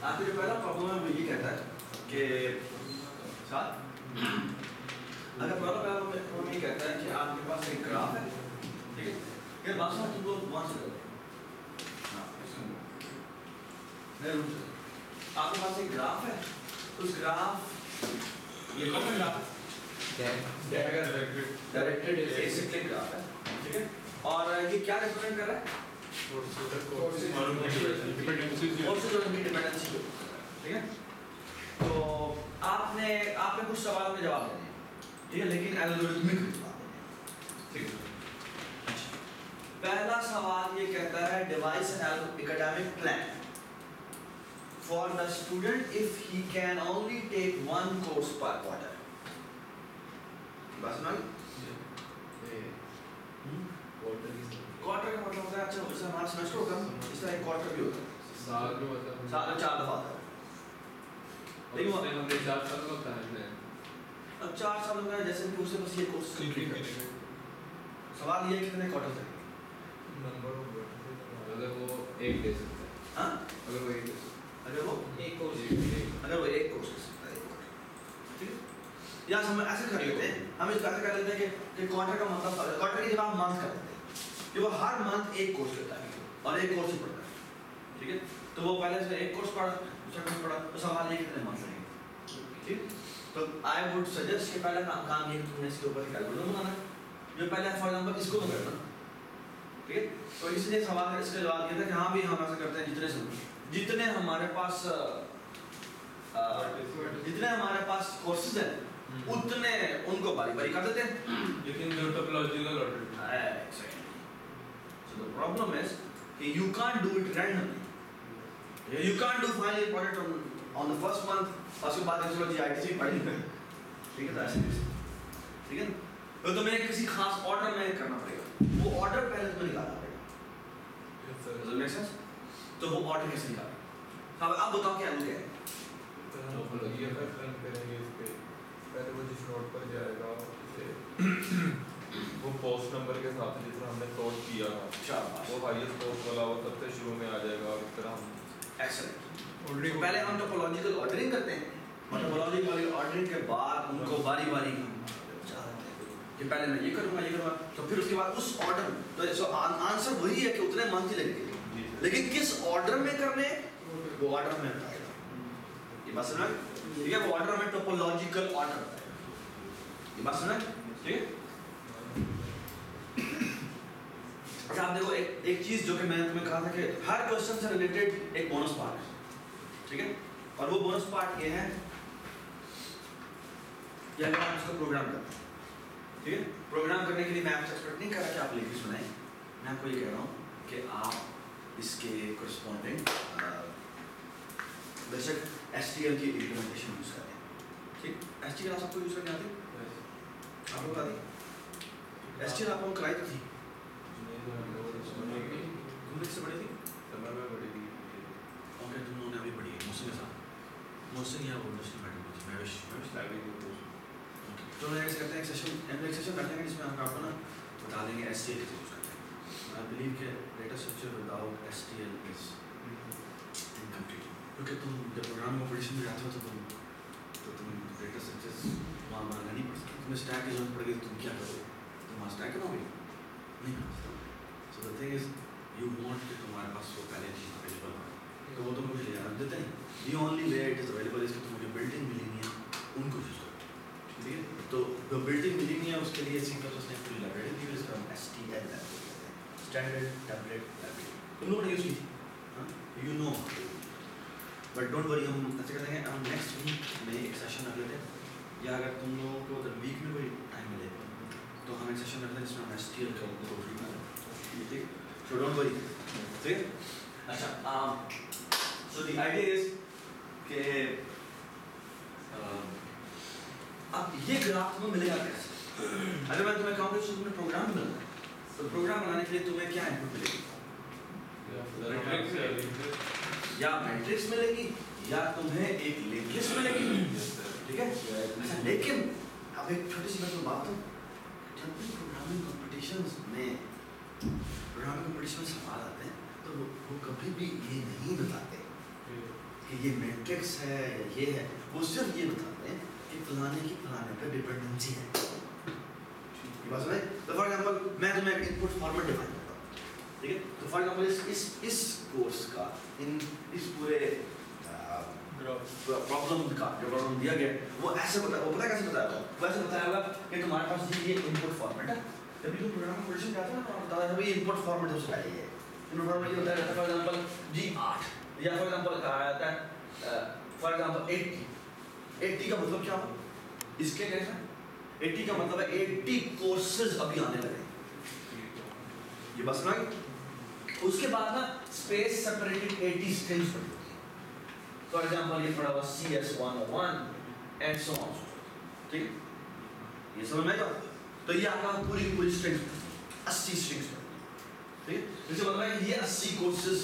आपका जो पहला प्रॉब्लम है वो ये कहता है कि साथ अगर पहला प्रॉब्लम ये कहता है कि आपके पास एक ग्राफ है, ठीक है, यार बात तुम लोग वहाँ से करो, आपके पास एक ग्राफ है, उस ग्राफ ये कौन सा ग्राफ है? डायरेक्टेड एसिक्लिक ग्राफ है, ठीक है, और ये क्या रिप्रेजेंट कर रहा है? डिपेंडेंसी, ठीक है। तो आपने कुछ सवालों के जवाब देने, ठीक है, लेकिन एल्गोरिथमिक जवाब देने, ठीक है। पहला सवाल ये कहता है device an academic plan for the student if he can only take one course per quarter. बस ना? क्वार्टर का मतलब होता है अच्छा जैसे हमारा सेमेस्टर होगा इस तरह एक क्वार्टर भी होता है साल में मतलब साल में 4 दफा होता है लेकिन वो हमने 4 साल का होता है अब 4 साल में जैसे कि उसे बस ये कोर्स कंप्लीट करना है। सवाल ये है कितने क्वार्टर है नंबर ऑफ अगर वो एक दे सकता है हाँ अगर वो एक एक कोर्स ठीक है या हम ऐसे कर लेते हैं हम इसको ऐसे कर लेते हैं कि क्वार्टर का मतलब क्वार्टर की जब आप मंथ कर देते हैं कि वो हर मंथ एक कोर्स लेता है और एक कोर्स ही पढ़ता है, ठीक है। तो वो पहले से एक कोर्स पढ़ा दूसरा कोर्स पढ़ा तो सवाल ये कितने मंथ लगेंगे, ठीक। तो आई वुड सजेस्ट कि पहला काम ये कि तुमने इसके ऊपर कैलकुलेटर बनाना है जो पहले फॉर एग्जांपल इसको तो करना, ठीक है। तो इसलिए सवाल का इसका जवाब ये था कि हाँ भी हम ऐसा करते हैं जितने हमारे पास कोर्सेज हैं उतने उनको बारी कर देते हैं लेकिन जो topological order so the problem is you can't do it randomly, you can't do final project on the first month उसके बाद चलो जी आईटीसी पढ़ी ठीक है ठीक है तो तुम्हें किसी खास ऑर्डर में करना पड़ेगा वो ऑर्डर पहले तुम्हें निकालना पड़ेगा does it make sense? तो वो ऑर्डर कैसे निकालें अब बताओ क्या है टोपोलॉजी का रन करेंगे इस पे पहले वो जिस नोट पर जाएगा उसे वो पोस्ट नंबर के साथ जिस तरह हमने सोच किया वो हाईएस्ट पोस्ट वाला वो सबसे शुरू में आ जाएगा और इस तरह हम एक्सेलेंट पहले हम टोपोलॉजिकल ऑर्डरिंग करते हैं और टोपोलॉजिकल ऑर्डरिंग के बाद उनको बारी-बारी कि पहले मैं ये करूँगा तो फिर उसके बाद उस ऑर्डर तो आंसर वही है कि उतने मंथ ही लगेंगे लेकिन किस ऑर्डर में करने वो ऑर्डर में बताएगा ये बात समझ ठीक है वो ऑर्डर में टोपोलॉजिकल ऑर्डर ये बात समझ ठीक है। अच्छा आप देखो एक चीज जो कि मैंने तुम्हें कहा था कि हर क्वेश्चन से रिलेटेड एक बोनस पार्ट है, ठीक है, और वो बोनस पार्ट ये है कि अगर आप इसको प्रोग्राम करते हैं, ठीक है, प्रोग्राम करने के लिए मैं आपसे एक्सपेक्ट नहीं कर रहा कि आप लिख सुनाएं, मैं आपको ये कह रहा हूँ कि आप इसके कोरिस्पोंडिंग बेशक STL की इम्प्लीमेंटेशन यूज करें, ठीक। STL आप सबको यूज करने आती है आपको बता दी STL आप लोगों कराई तो थी तुमने किससे पढ़ी थी समय में बढ़ेगी ओके तुम लोगों ने अभी पढ़ी है मुझसे के साथ मुझसे या वो इंडस्ट्री मैटर में मैं विश तो ऐसे करते हैं एक सेशन करते हैं जिसमें हम आपको ना बता देंगे STL कैसे यूज करते हैं। आई बिलीव के data structure without STL is incomplete क्योंकि तुम जब प्रोग्राम कॉम्पिटिशन में जाते हो तो तुम डेटा स्ट्रक्चर्स वहाँ मांगना नहीं पड़ सकता तुम्हें स्टैक की जरूरत पड़ेगी तुम क्या करोगे तुम वहाँ स्टैक बनाओगे नहीं कर सकते। So the thing is you want कि तुम्हारे पास वो पहले चीज़ अवेलेबल हो तो वो तो मुझे ले जाना देते नहीं the only way it is available is कि तुम मुझे बिल्डिंग मिलेंगी उनको यूज करो ठीक है। तो जो बिल्डिंग मिलेंगी है उसके लिए C++ ने पूरी लाइब्रेरी दी है इसका STL स्टैंडर्ड टेम्पलेट लाइब्रेरी तुम लोगों ने यूज की हाँ you know but don't worry हम ऐसे करते हैं हम नेक्स्ट वीक में एक सेशन रख लेते हैं या अगर तुम लोगों को अगर वीक में कोई टाइम मिले तो हम एक सेशन रखते हैं जिसमें हम STL का तो ठीक सो डोंट वरी ठीक है। अच्छा सो द आइडिया इज कि अब ये ग्राफ तुम्हें मिलेगा कैसे अगर मैं तुम्हें कहूँ कि तुम्हें प्रोग्राम बनाना है तो प्रोग्राम बनाने के लिए तुम्हें क्या इनपुट मिलेगी या मैट्रिक्स मिलेगी या तुम्हें एक लिंक लिस्ट मिलेगी ठीक है। अच्छा लेकिन अब एक छोटी सी बात बताऊं जब भी प्रोग्रामिंग कॉम्पिटिशन्स में सवाल आते हैं तो वो कभी भी ये नहीं बताते कि ये मैट्रिक्स है या ये है, वो सिर्फ ये बताते हैं कि फलाने की फलाने पर डिपेंडेंसी है। ये बात समझे? तो फॉर एग्जांपल मैं तुम्हें एक इनपुट फॉर्मेट डिफाइन करता हूँ, ठीक है? तो फॉर एग्जांपल इस कोर्स का इस पूरे प्रॉब्लम का जो प्रॉब्लम दिया गया वो ऐसे वो पता कैसे बताया? वो ऐसे बताया होगा कि तुम्हारे पास ये इनपुट फॉर्मेट है, जब भी प्रोग्राम में क्वेश्चन आता है ना तो बताता है भाई इनपुट फॉर्मेट सबसे पहले ये है। इनपुट फॉर्मेट ये होता है फॉर एग्जांपल G8 या फॉर एग्जांपल कहा जाता है फॉर एग्जांपल 80 का मतलब क्या होगा? इसके कैसा 80 का मतलब है 80 कोर्सेज अभी आने लगे, ये बस ना। उसके बाद ना स्पेस सेपरेटेड 80 स्ट्रिंग्स पड़ी होती है। फॉर एग्जांपल ये पड़ा हुआ CS101 एंड सो ऑन, ठीक है? ये समझ में आया? तो ये आपका पूरी पूरी स्ट्रिंग्स 80 स्ट्रिंग्स पड़ी, ठीक है? इससे मतलब है ये 80 कोर्सेज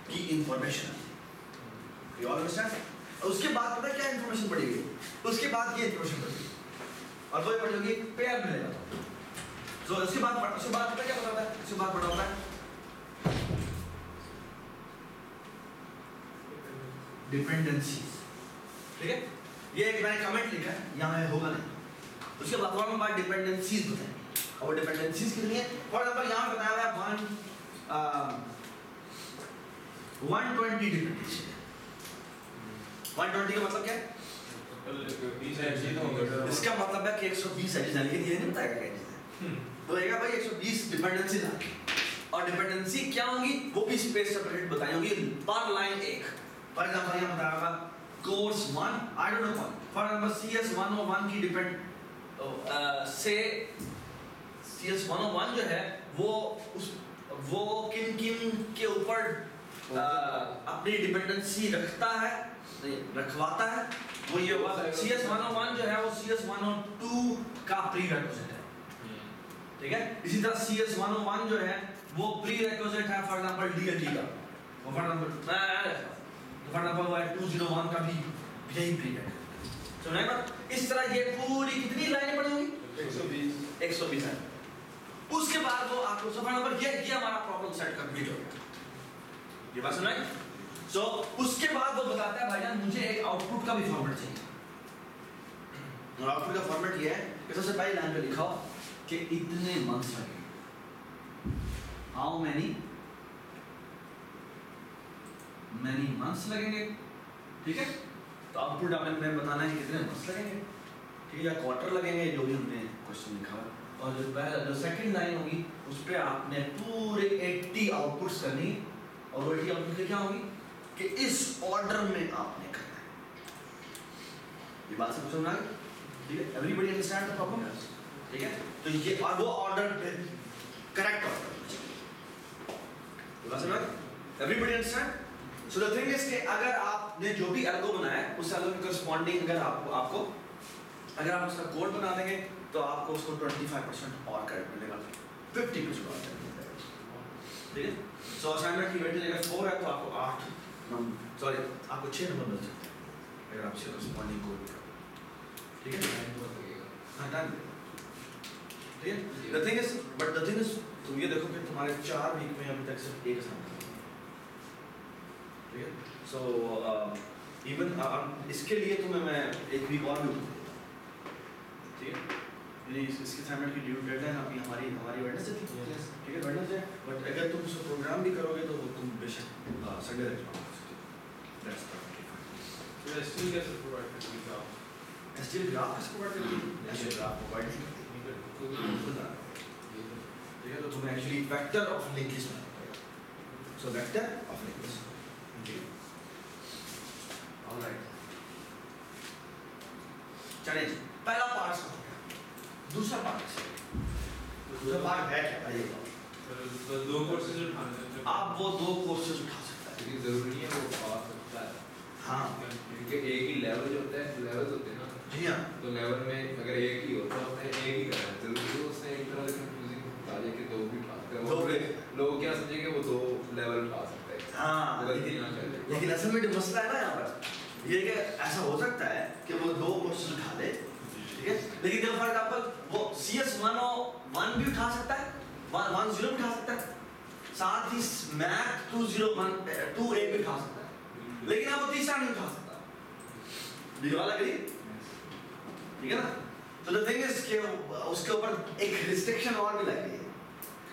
की इंफॉर्मेशन है। You all understand? और उसके बाद पता है क्या इंफॉर्मेशन पड़ेगी? उसके बाद ये इंफॉर्मेशन पड़ेगी और वो पढ़ लोगे पेयर मिलेगा। तो उसके बाद पता क्या होता है? उसके बाद पढ़ा होता है डिपेंडेंसीज, ठीक है? ये एक मैंने कमेंट लिखा है, यहाँ होगा नहीं। उसके बाद फॉर्म बाय डिपेंडेंसीज बताएंगे और वो डिपेंडेंसीज कितनी है? फॉर एग्जांपल यहाँ बताया हुआ है 120 डिपेंडेंसी। 120 का मतलब क्या है? इसका मतलब है कि 120 है, लेकिन ये नहीं बताएगा क्या चीज़ है। बोलेगा भाई 120 डिपेंडेंसी ला, और डिपेंडेंसी क्या होंगी वो भी स्पेस सेपरेट बताई होंगी पर लाइन एक। फॉर एग्जांपल यहाँ बताया होगा course 1 I don't know for example CS101 की डिपेंड से CS101 जो है वो किन के ऊपर अपनी डिपेंडेंसी रखता है, रखवाता है, वो ये हुआ CS101 जो है वो CS102 का प्रीरेक्विजिट है, ठीक है? इसी तरह CS101 जो है वो प्रीरेक्विजिट है फॉर एग्जांपल DLT का, फॉर एग्जांपल वो 201 का भी यही प्रीरेक्विजिट है। सुनेगा? इस तरह ये पूरी कितनी लाइनें पड़ी होंगी? 120 है। उसके बाद वो आपको फॉर एग्जांपल ये हमारा प्रॉब्लम सेट कंप्लीट हो गया, ये बात सुना है? So, उसके बाद वो बताता है भाईजान मुझे एक आउटपुट का भी फॉर्मेट चाहिए। और आउटपुट का फॉर्मेट ये है कि सबसे पहली लाइन पे लिखा हो कि इतने मंथ्स लगेंगे, हाउ मेनी मंथ्स लगेंगे, ठीक है? तो आउटपुट आपने बताना है कितने मंथ्स लगेंगे, ठीक है? या क्वार्टर लगेंगे, जो भी हमने क्वेश्चन लिखा है। और जो सेकंड लाइन होगी उस पर आपने पूरे 80 आउटपुट्स करनी, और वो 80 आउटपुट क्या होगी कि इस ऑर्डर में आपने करना है। ये बात समझ में आ गई? ठीक है? Everybody understand the problem? ठीक है? तो ये और वो ऑर्डर करेक्ट ऑर्डर, ये बात समझ में आ गई? Everybody understand? So the thing is कि अगर आपने जो भी एल्गो बनाया है उस एल्गो के करस्पॉन्डिंग अगर आपको अगर आप उसका कोड बना देंगे तो आपको उसको 25% और क्रेडिट मिलेगा, 50% और क्रेडिट मिलेगा, ठीक है? सो असाइनमेंट की वेटेज अगर 4 है तो आपको 8 सॉरी आपको 6 नंबर मिल सकते हैं अगर आप इसका करस्पॉन्डिंग कोड करो, ठीक है? हाँ डन, ठीक है? द थिंग इज तुम ये देखो कि तुम्हारे 4 वीक में अभी तक सिर्फ एक असाइनमेंट, ठीक है? सो इवन इसके लिए तुम्हें मैं एक वीक और भी दूंगा, ठीक है? इसके असाइनमेंट की ड्यू डेडलाइन अभी हमारी वेडनेसडे थी, ठीक है? वेडनेसडे, बट अगर तुम उसको प्रोग्राम भी करोगे तो तुम बेशक संडे तक पहुंच सकते हो। That's perfectly fine. तो STL कैसे प्रोवाइड करती है आप? STL ग्राफ कैसे प्रोवाइड करती है? STL ग्राफ प्रोवाइड करती है, ठीक है? तो तुम्हें actually vector of link list बनाना पड़ेगा। So vector of link list, ठीक है? ऑलराइट, चलिए पहला पार्ट हो गया, दूसरा पार्ट है क्या? भाई तो 2 कोर्सेज उठाने हैं, आप वो 2 कोर्सेज उठा सकता है, लेकिन जरूरी नहीं है वो पास सकता है। हाँ क्योंकि एक ही लेवल जो होता है, लेवल्स होते हैं ना, जी हाँ, तो लेवल में अगर एक ही हो तो हमें एक ही करना है। जरूरी है उससे एक तरह से कंफ्यूजिंग होता है कि 2 भी उठा सकते हैं, वो लोग क्या समझेंगे वो 2 लेवल उठा सकते हैं। हाँ लेकिन असल में जो मसला है ना यहाँ पर ये कि ऐसा हो सकता है कि वो 2 कोर्सेज उठा ले, ठीक है? लेकिन जब फॉर एग्जांपल वो CS101 भी उठा सकता है, 110 भी उठा सकता है, साथ ही मैथ 201 2A भी उठा सकता है, लेकिन अब वो तीसरा दूसरा नहीं उठा सकता। Do you all agree? ठीक है ना? तो the thing is कि उसके ऊपर एक restriction और भी लगी है।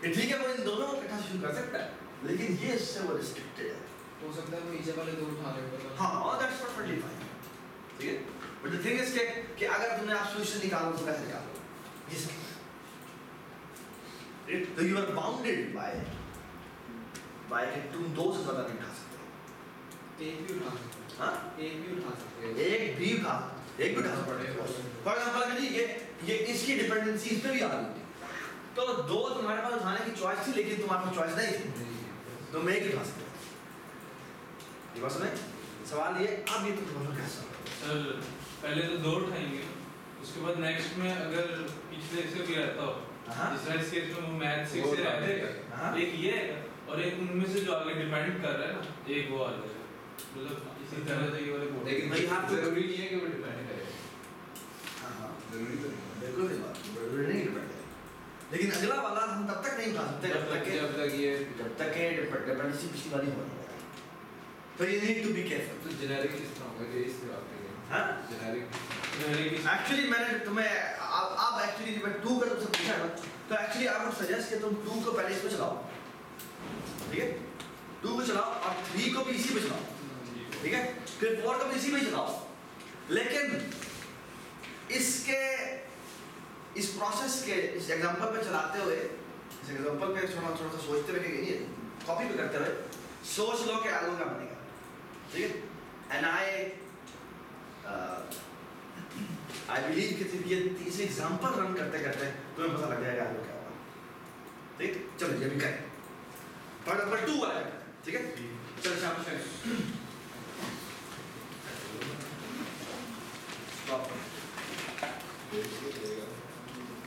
ये ठीक है वो इन दोनों को इकट्ठा शुरू कर सकता है, लेकिन ये इससे वो restricted है। हो सकता है वो नीचे वाले दो उठा ले। हाँ, और that's perfectly fine। ठीक है? But the thing is कि अगर तुमने आप solution निकालो तो कैसे निकालो? ये सब। तो you are bounded by कि तुम दो से ज़्यादा नहीं उठा सकते। एक भी उठा सकते हैं। हाँ? एक भी उठा सकते हैं। एक भी उठा सकते हैं। For example ये इसकी डिपेंडेंसीज पे भी आ रही है। तो दो तुम्हारे पास उठाने की चॉइस थी, लेकिन तुम्हारे पास चॉइस नहीं थी, तो मैं एक उठा सकता हूँ। ये बात सुने? सवाल ये अब ये तुम दोनों कैसे? सर पहले तो दो उठाएंगे, उसके बाद नेक्स्ट में अगर पिछले से भी रहता हो, जिस इस केस में वो मैथ 6 से रहते हैं, एक ये है और एक उनमें से जो आगे डिपेंड कर रहा है ना, एक वो आ जाएगा। मतलब इसी तरह से ये वाले बोर्ड, लेकिन भाई आप जरूरी नहीं है कि वो डिपेंड करे। हाँ, जरूरी तो नहीं है। बिल्कुल नहीं बात, जरूरी नहीं डिपेंड है। लेकिन अगला वाला हम तब तक नहीं उठा सकते जब तक ये डिपेंडेंसी पिछली वाली हो रही है। तो you need to be careful। तो जेनेरिक किस तरह होगा ये इस बात पे है। हाँ? जेनेरिक एक्चुअली मैंने तुम्हें अब एक्चुअली जब मैं 2 का तुमसे पूछा है ना, तो एक्चुअली आई वुड सजेस्ट कि तुम 2 को पहले इस पे चलाओ, ठीक है? 2 को चलाओ और 3 को भी इसी पे चलाओ, ठीक है? फिर 4 को भी इसी पे चलाओ, लेकिन इसके इस प्रोसेस के इस एग्जांपल पे चलाते हुए, इस एग्जांपल पे थोड़ा सा सोचते हुए कि ये कॉपी पे करते हुए सोच लो कि आगे क्या बनेगा, ठीक है? एंड आई बिलीव कि सिर्फ ये इस एग्जांपल रन करते करते तुम्हें पता लग जाएगा आगे क्या होगा, ठीक? चलो ये भी करें। फॉर एग्जांपल 2 वाला, ठीक है? चलो शाबाश।